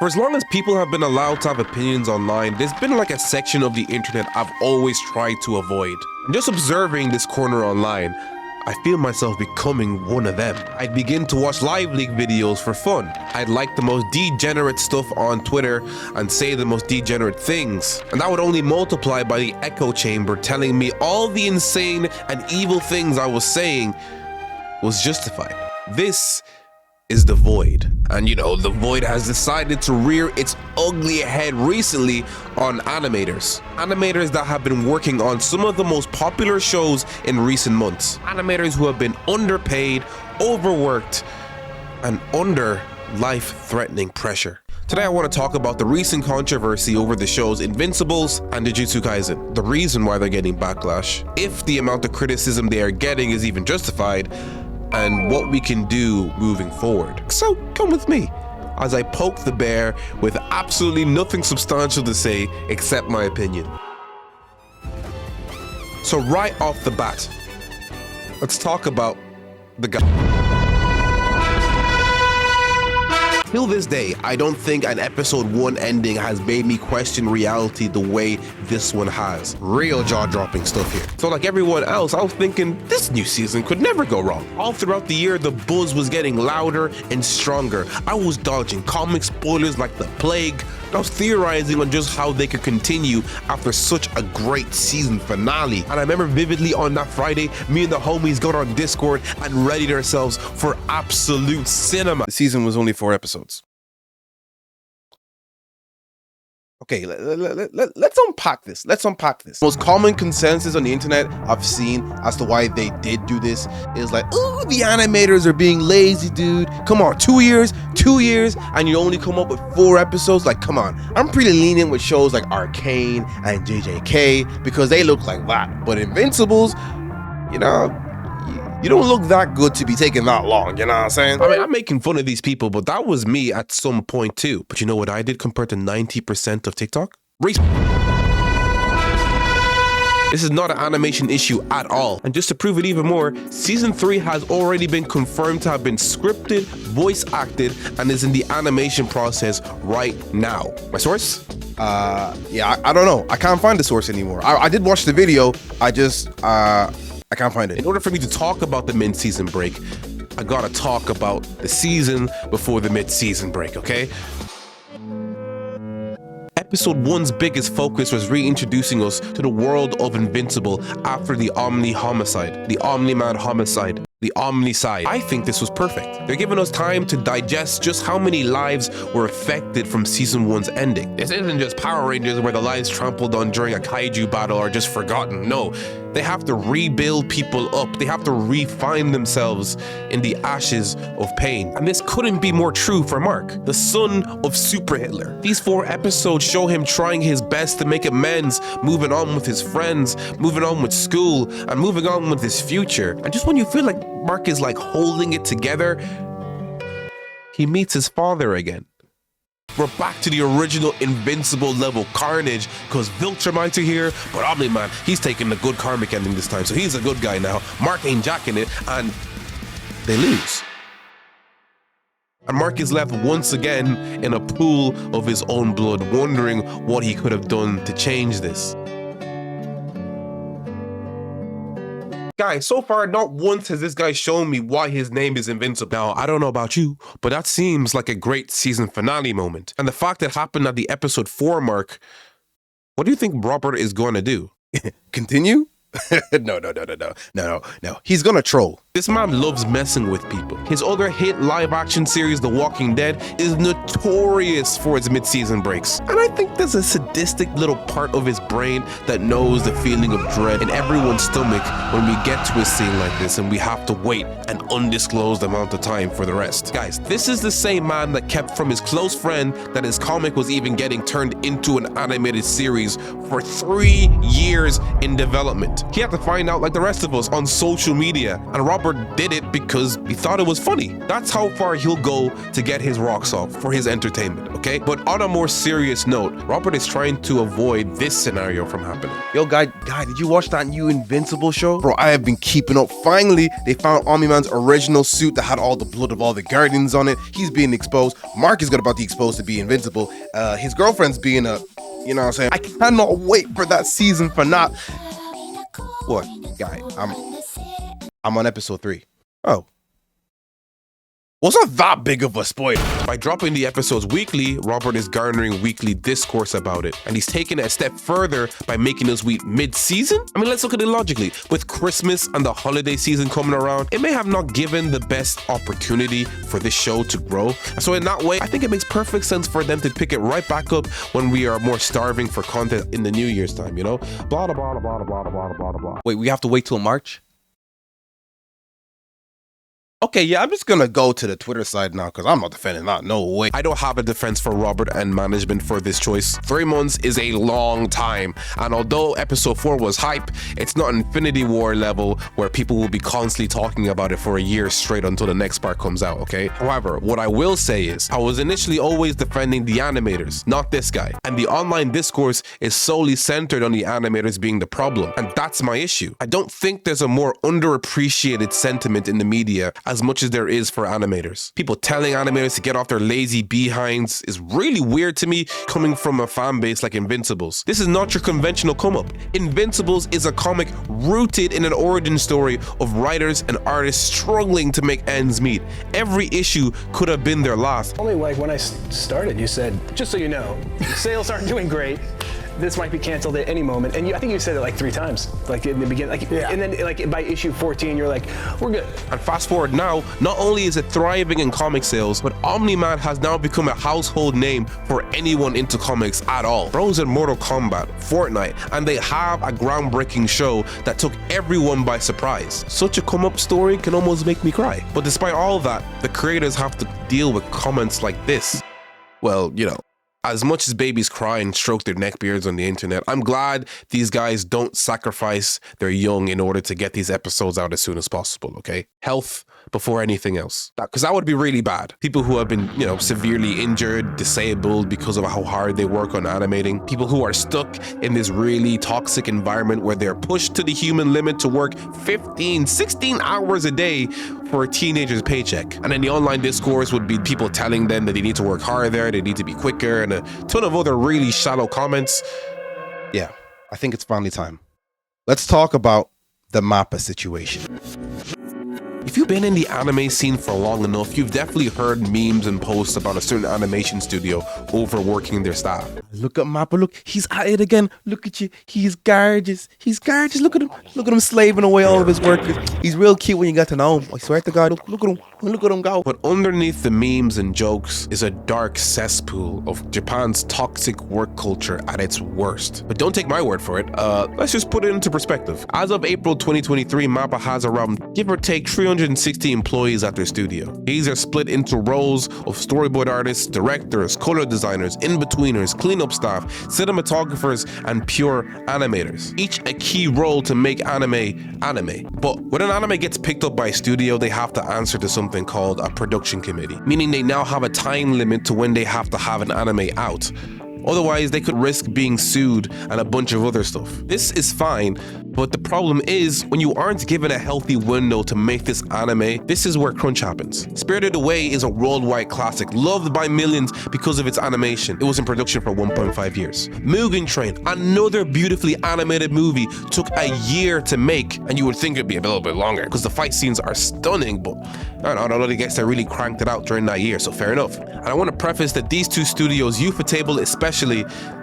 For as long as people have been allowed to have opinions online, there's been like a section of the internet I've always tried to avoid. And just observing this corner online, I feel myself becoming one of them. I'd begin to watch live leak videos for fun. I'd like the most degenerate stuff on Twitter and say the most degenerate things. And that would only multiply by the echo chamber telling me all the insane and evil things I was saying was justified. This is the Void. And you know, the Void has decided to rear its ugly head recently on animators. Animators that have been working on some of the most popular shows in recent months. Animators who have been underpaid, overworked, and under life-threatening pressure. Today I want to talk about the recent controversy over the shows Invincibles and Jujutsu Kaisen. The reason why they're getting backlash, if the amount of criticism they are getting is even justified, and what we can do moving forward. So come with me as I poke the bear with absolutely nothing substantial to say except my opinion. So right off the bat, let's talk about the guy. Till this day, I don't think an episode 1 ending has made me question reality the way this one has. Real jaw-dropping stuff here. So like everyone else, I was thinking this new season could never go wrong. All throughout the year, the buzz was getting louder and stronger. I was dodging comic spoilers like the plague. I was theorizing on just how they could continue after such a great season finale. And I remember vividly on that Friday, me and the homies got on Discord and readied ourselves for absolute cinema. The season was only 4 episodes. Okay, let's unpack this. Let's unpack this. Most common consensus on the internet I've seen as to why they did do this is like, ooh, the animators are being lazy, dude. Come on, 2 years, and you only come up with 4 episodes? Like, come on. I'm pretty lenient with shows like Arcane and JJK because they look like that. But Invincibles, you know, you don't look that good to be taking that long, you know what I'm saying? I mean, I'm making fun of these people, but that was me at some point too. But you know what I did compared to 90% of TikTok? This is not an animation issue at all. And just to prove it even more, season 3 has already been confirmed to have been scripted, voice acted, and is in the animation process right now. My source? Yeah, I don't know. I can't find the source anymore. I did watch the video. I can't find it. In order for me to talk about the mid-season break, I gotta talk about the season before the mid-season break, okay? Episode 1's biggest focus was reintroducing us to the world of Invincible after the Omni-homicide, the Omni-Man homicide, the Omnicide. I think this was perfect. They're giving us time to digest just how many lives were affected from season 1's ending. This isn't just Power Rangers where the lives trampled on during a kaiju battle are just forgotten. No, they have to rebuild people up. They have to refine themselves in the ashes of pain. And this couldn't be more true for Mark, the son of Super Hitler. These 4 episodes show him trying his best to make amends, moving on with his friends, moving on with school, and moving on with his future. And just when you feel like Mark is like holding it together, he meets his father again. We're back to the original Invincible level carnage because Viltrumite are here, but Omni-Man, he's taking the good karmic ending this time, so he's a good guy now. Mark ain't jacking it, and they lose. And Mark is left once again in a pool of his own blood, wondering what he could have done to change this. Guys, so far, not once has this guy shown me why his name is Invincible. Now, I don't know about you, but that seems like a great season finale moment. And the fact that happened at the episode 4 mark, what do you think Robert is going to do? Continue? No. He's gonna troll. This man loves messing with people. His other hit live-action series, The Walking Dead, is notorious for its mid-season breaks. And I think there's a sadistic little part of his brain that knows the feeling of dread in everyone's stomach when we get to a scene like this and we have to wait an undisclosed amount of time for the rest. Guys, this is the same man that kept from his close friend that his comic was even getting turned into an animated series for 3 years in development. He had to find out like the rest of us on social media, and Robert Robert did it because he thought it was funny. That's how far he'll go to get his rocks off for his entertainment, okay? But on a more serious note, Robert is trying to avoid this scenario from happening. Yo, guy, did you watch that new Invincible show? Bro, I have been keeping up. Finally, they found Omni-Man's original suit that had all the blood of all the Guardians on it. He's being exposed. Mark is about to be exposed to be Invincible. His girlfriend's being a, you know what I'm saying? I cannot wait for that season finale. What, guy? I'm on episode 3. Oh. Wasn't that big of a spoiler. By dropping the episodes weekly, Robert is garnering weekly discourse about it. And he's taken it a step further by making us week mid-season? I mean, let's look at it logically. With Christmas and the holiday season coming around, it may have not given the best opportunity for this show to grow. So in that way, I think it makes perfect sense for them to pick it right back up when we are more starving for content in the New Year's time, you know? Blah, blah, blah, blah, blah, blah, blah, blah, blah. Wait, we have to wait till March? Okay, yeah, I'm just gonna go to the Twitter side now because I'm not defending that. No way. I don't have a defense for Robert and management for this choice. 3 months is a long time. And although episode 4 was hype, it's not Infinity War level where people will be constantly talking about it for a year straight until the next part comes out, okay? However, what I will say is, I was initially always defending the animators, not this guy. And the online discourse is solely centered on the animators being the problem. And that's my issue. I don't think there's a more underappreciated sentiment in the media as much as there is for animators. People telling animators to get off their lazy behinds is really weird to me coming from a fan base like Invincibles. This is not your conventional come up. Invincibles is a comic rooted in an origin story of writers and artists struggling to make ends meet. Every issue could have been their last. Only like when I started, you said, just so you know, sales aren't doing great. This might be canceled at any moment. And I think you said it like 3 times, like in the beginning, like, yeah. And then like by issue 14, you're like, we're good. And fast forward now, not only is it thriving in comic sales, but Omni-Man has now become a household name for anyone into comics at all. Bro's in Mortal Kombat, Fortnite, and they have a groundbreaking show that took everyone by surprise. Such a come up story can almost make me cry. But despite all that, the creators have to deal with comments like this. Well, you know, as much as babies cry and stroke their neckbeards on the internet, I'm glad these guys don't sacrifice their young in order to get these episodes out as soon as possible, okay? Health before anything else. Because that would be really bad. People who have been, you know, severely injured, disabled because of how hard they work on animating. People who are stuck in this really toxic environment where they're pushed to the human limit to work 15, 16 hours a day for a teenager's paycheck. And then the online discourse would be people telling them that they need to work harder, they need to be quicker, and a ton of other really shallow comments. Yeah, I think it's finally time. Let's talk about the MAPPA situation. If you've been in the anime scene for long enough, you've definitely heard memes and posts about a certain animation studio overworking their staff. Look at Mappa, look, he's at it again. Look at you, he's gorgeous. He's gorgeous, look at him slaving away all of his workers. He's real cute when you get to know him. I swear to God, look at him go. But underneath the memes and jokes is a dark cesspool of Japan's toxic work culture at its worst. But don't take my word for it, let's just put it into perspective. As of April 2023, Mappa has around, give or take, 360 employees at their studio. These are split into roles of storyboard artists, directors, color designers, in-betweeners, cleanup staff, cinematographers, and pure animators. Each a key role to make anime. But when an anime gets picked up by a studio, they have to answer to something called a production committee, meaning they now have a time limit to when they have to have an anime out. Otherwise, they could risk being sued and a bunch of other stuff. This is fine, but the problem is when you aren't given a healthy window to make this anime, this is where crunch happens. Spirited Away is a worldwide classic, loved by millions because of its animation. It was in production for 1.5 years. Mugen Train, another beautifully animated movie, took a year to make, and you would think it'd be a little bit longer because the fight scenes are stunning, but I don't know, I guess they really cranked it out during that year, so fair enough. And I want to preface that these two studios, Ufotable especially,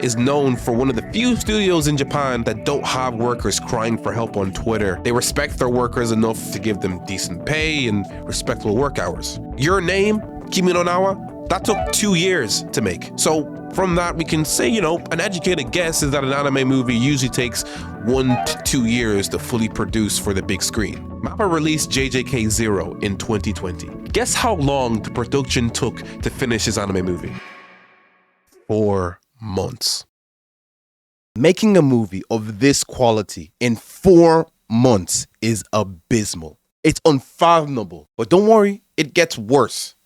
is known for one of the few studios in Japan that don't have workers crying for help on Twitter. They respect their workers enough to give them decent pay and respectable work hours. Your Name, Kimi no Nawa, that took 2 years to make. So from that, we can say, you know, an educated guess is that an anime movie usually takes 1 to 2 years to fully produce for the big screen. MAPPA released JJK 0 in 2020. Guess how long the production took to finish his anime movie? 4 months. Making a movie of this quality in 4 months is abysmal. It's unfathomable. But don't worry, it gets worse.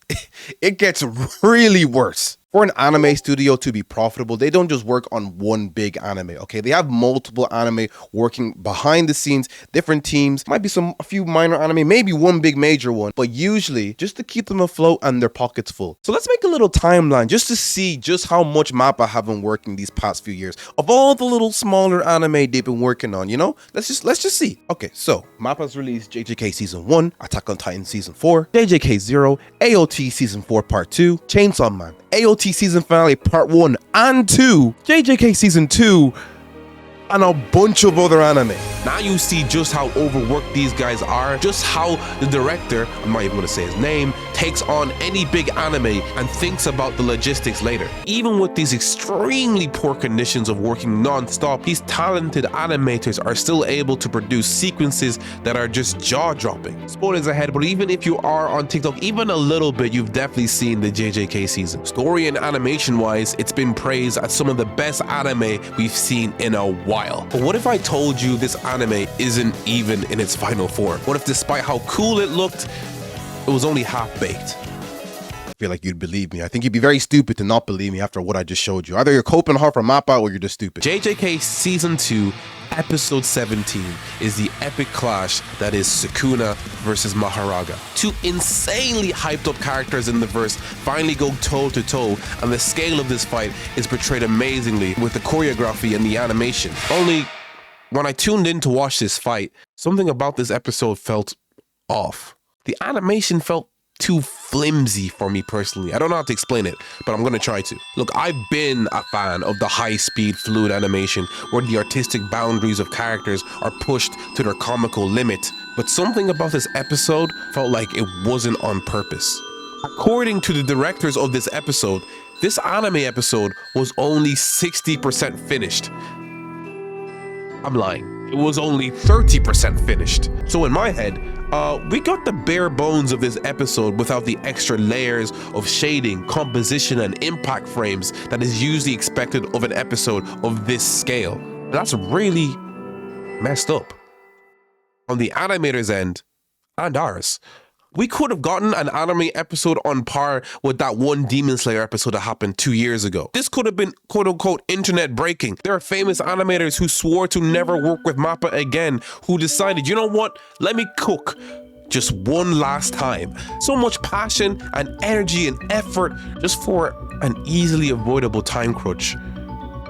It gets really worse. For an anime studio to be profitable, they don't just work on one big anime, okay? They have multiple anime working behind the scenes, different teams, might be a few minor anime, maybe one big major one, but usually just to keep them afloat and their pockets full. So let's make a little timeline just to see just how much MAPPA have been working these past few years. Of all the little smaller anime they've been working on, you know? Let's just see. Okay, so MAPPA's released JJK Season 1, Attack on Titan Season 4, JJK 0, AOT Season 4 Part 2, Chainsaw Man, AOT Season Finale Part 1 and 2, JJK Season 2, and a bunch of other anime. Now you see just how overworked these guys are, just how the director, I'm not even gonna say his name, takes on any big anime and thinks about the logistics later. Even with these extremely poor conditions of working non-stop, these talented animators are still able to produce sequences that are just jaw-dropping. Spoilers ahead, but even if you are on TikTok even a little bit, you've definitely seen the JJK season. Story and animation-wise, it's been praised as some of the best anime we've seen in a while. But what if I told you this anime isn't even in its final form? What if despite how cool it looked, it was only half-baked? I feel like you'd believe me. I think you'd be very stupid to not believe me after what I just showed you. Either you're coping hard for MAPPA or you're just stupid. JJK Season 2, Episode 17 is the epic clash that is Sukuna versus Maharaga. Two insanely hyped up characters in the verse finally go toe to toe, and the scale of this fight is portrayed amazingly with the choreography and the animation. Only when I tuned in to watch this fight, something about this episode felt off. The animation felt too flimsy for me personally. I don't know how to explain it, but I'm gonna try to. Look, I've been a fan of the high-speed fluid animation where the artistic boundaries of characters are pushed to their comical limit, but something about this episode felt like it wasn't on purpose. According to the directors of this episode, this anime episode was only 60% finished. I'm lying. It was only 30% finished. So in my head, we got the bare bones of this episode without the extra layers of shading, composition, and impact frames that is usually expected of an episode of this scale. That's really messed up. On the animator's end, and ours, we could have gotten an anime episode on par with that one Demon Slayer episode that happened 2 years ago. This could have been quote-unquote internet breaking. There are famous animators who swore to never work with MAPPA again, who decided, you know what, let me cook just one last time. So much passion and energy and effort just for an easily avoidable time crunch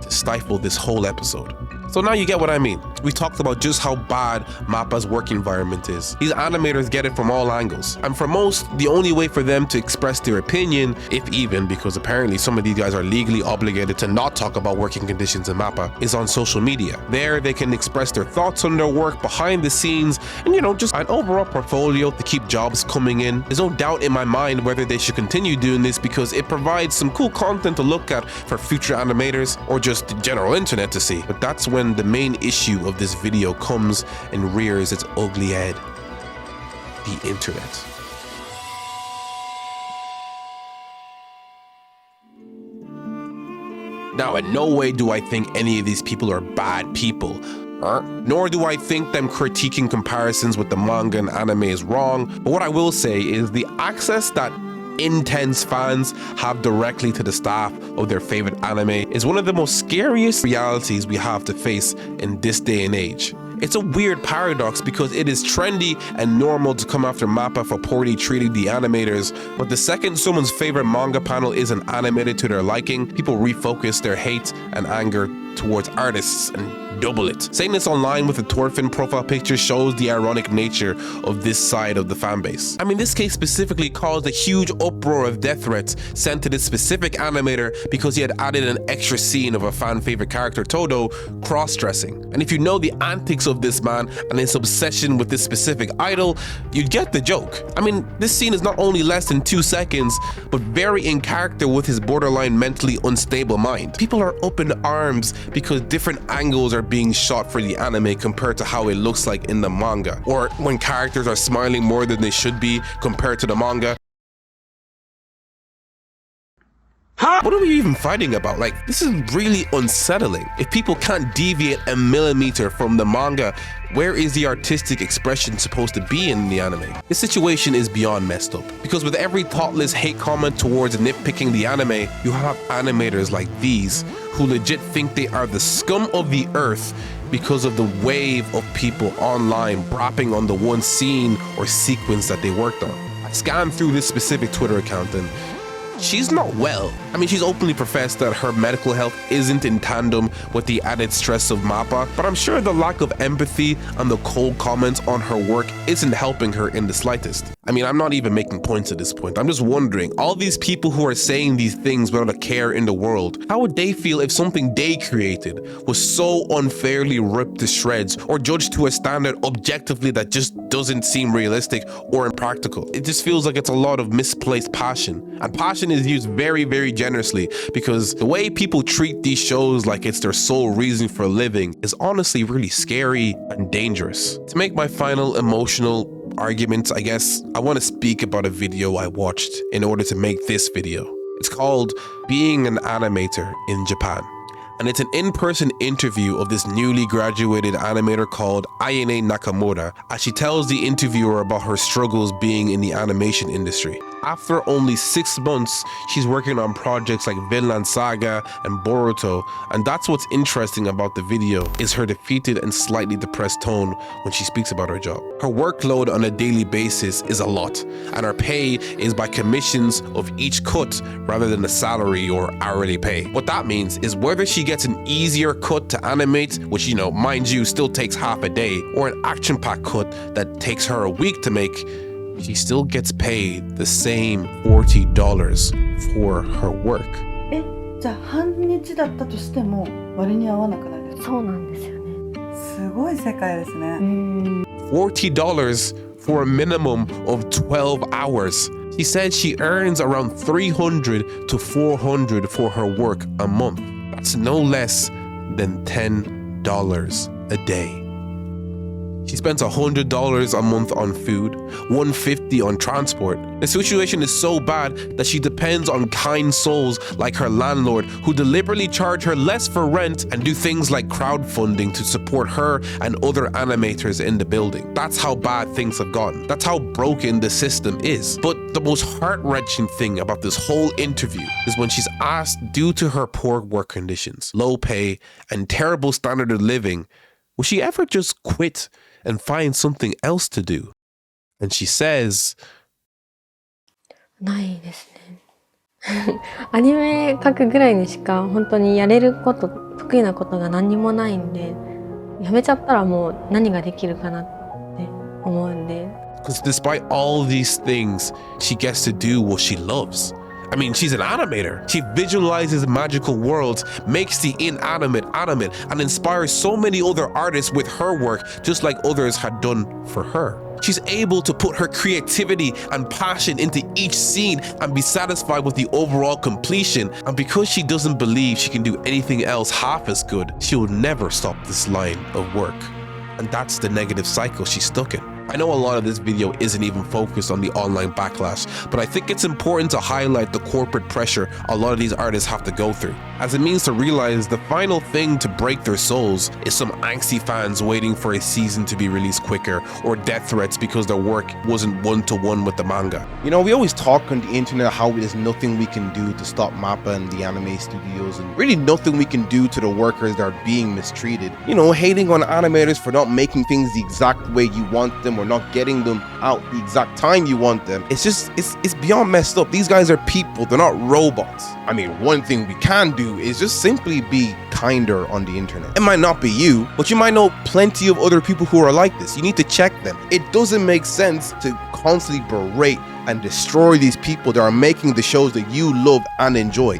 to stifle this whole episode. So now you get what I mean. We talked about just how bad MAPPA's work environment is. These animators get it from all angles. And for most, the only way for them to express their opinion, if even, because apparently some of these guys are legally obligated to not talk about working conditions in MAPPA, is on social media. There, they can express their thoughts on their work behind the scenes and, you know, just an overall portfolio to keep jobs coming in. There's no doubt in my mind whether they should continue doing this because it provides some cool content to look at for future animators or just the general internet to see. But that's when the main issue of this video comes and rears its ugly head: the internet. Now, in no way do I think any of these people are bad people, nor do I think them critiquing comparisons with the manga and anime is wrong, but what I will say is the access that intense fans have directly to the staff of their favorite anime is one of the most scariest realities we have to face in this day and age. It's a weird paradox because it is trendy and normal to come after MAPPA for poorly treating the animators, but the second someone's favorite manga panel isn't animated to their liking, people refocus their hate and anger towards artists and double it. Saying this online with a Thorfinn profile picture shows the ironic nature of this side of the fanbase. I mean, this case specifically caused a huge uproar of death threats sent to this specific animator because he had added an extra scene of a fan favorite character, Todo, cross-dressing. And if you know the antics of this man and his obsession with this specific idol, you'd get the joke. I mean, this scene is not only less than 2 seconds, but very in character with his borderline mentally unstable mind. People are up in arms because different angles are being shot for the anime compared to how it looks like in the manga, or when characters are smiling more than they should be compared to the manga. What are we even fighting about? Like, this is really unsettling. If people can't deviate a millimeter from the manga, where is the artistic expression supposed to be in the anime? This situation is beyond messed up, because with every thoughtless hate comment towards nitpicking the anime, you have animators like these who legit think they are the scum of the earth because of the wave of people online brapping on the one scene or sequence that they worked on. I scanned through this specific Twitter account and she's not well. I mean, she's openly professed that her medical health isn't in tandem with the added stress of MAPPA, but I'm sure the lack of empathy and the cold comments on her work isn't helping her in the slightest. I mean, I'm not even making points at this point. I'm just wondering, all these people who are saying these things without a care in the world, how would they feel if something they created was so unfairly ripped to shreds or judged to a standard objectively that just doesn't seem realistic or impractical? It just feels like it's a lot of misplaced passion. And passion is used very, very generously, because the way people treat these shows like it's their sole reason for living is honestly really scary and dangerous. To make my final emotional argument, I guess, I want to speak about a video I watched in order to make this video. It's called Being an Animator in Japan. And it's an in-person interview of this newly graduated animator called Ayane Nakamura, as she tells the interviewer about her struggles being in the animation industry. After only 6 months, she's working on projects like Vinland Saga and Boruto, and that's what's interesting about the video, is her defeated and slightly depressed tone when she speaks about her job. Her workload on a daily basis is a lot, and her pay is by commissions of each cut rather than a salary or hourly pay. What that means is whether she gets an easier cut to animate, which, you know, mind you, still takes half a day, or an action-packed cut that takes her a week to make, she still gets paid the same $40 for her work. じゃあ半日だったとしても割に合わなくないですか？そうなんですよね。すごい世界ですね。$40 for a minimum of 12 hours. She said she earns around $300 to $400 for her work a month. That's no less than $10 a day. She spends $100 a month on food, $150 on transport. The situation is so bad that she depends on kind souls like her landlord, who deliberately charge her less for rent and do things like crowdfunding to support her and other animators in the building. That's how bad things have gotten. That's how broken the system is. But the most heart-wrenching thing about this whole interview is when she's asked, due to her poor work conditions, low pay, and terrible standard of living, will she ever just quit and find something else to do? And she says, ないですね。アニメ描くぐらいにしか本当にやれること、得意なことが何にもないんで、やめちゃったらもう何ができるかなって思うんで。because despite all these things, she gets to do what she loves. I mean, she's an animator. She visualizes magical worlds, makes the inanimate animate, and inspires so many other artists with her work, just like others had done for her. She's able to put her creativity and passion into each scene and be satisfied with the overall completion. And because she doesn't believe she can do anything else half as good, she'll never stop this line of work. And that's the negative cycle she's stuck in. I know a lot of this video isn't even focused on the online backlash, but I think it's important to highlight the corporate pressure a lot of these artists have to go through, as it means to realize the final thing to break their souls is some angsty fans waiting for a season to be released quicker, or death threats because their work wasn't one-to-one with the manga. You know, we always talk on the internet how there's nothing we can do to stop MAPPA and the anime studios, and really nothing we can do to the workers that are being mistreated. You know, hating on animators for not making things the exact way you want them or not getting them out the exact time you want them. It's beyond messed up. These guys are people, they're not robots. I mean, one thing we can do is just simply be kinder on the internet. It might not be you, but you might know plenty of other people who are like this. You need to check them. It doesn't make sense to constantly berate and destroy these people that are making the shows that you love and enjoy.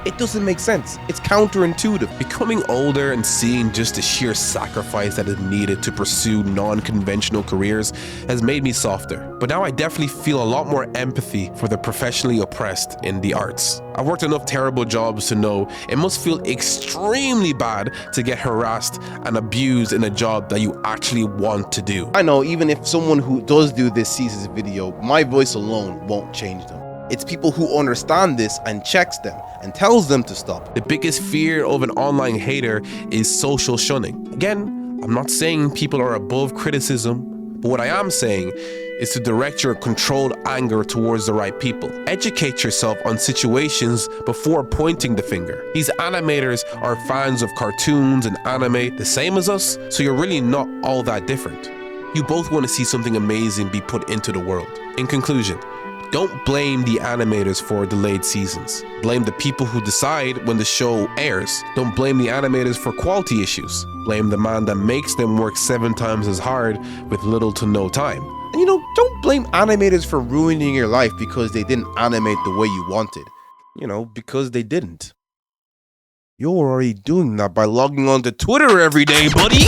It doesn't make sense. It's counterintuitive. Becoming older and seeing just the sheer sacrifice that is needed to pursue non-conventional careers has made me softer. But now I definitely feel a lot more empathy for the professionally oppressed in the arts. I've worked enough terrible jobs to know it must feel extremely bad to get harassed and abused in a job that you actually want to do. I know even if someone who does do this sees this video, my voice alone won't change them. It's people who understand this and checks them and tells them to stop. The biggest fear of an online hater is social shunning. Again, I'm not saying people are above criticism, but what I am saying is to direct your controlled anger towards the right people. Educate yourself on situations before pointing the finger. These animators are fans of cartoons and anime the same as us, so you're really not all that different. You both want to see something amazing be put into the world. In conclusion, don't blame the animators for delayed seasons. Blame the people who decide when the show airs. Don't blame the animators for quality issues. Blame the man that makes them work 7 times as hard with little to no time. And don't blame animators for ruining your life because they didn't animate the way you wanted. Because they didn't. You're already doing that by logging on to Twitter every day, buddy!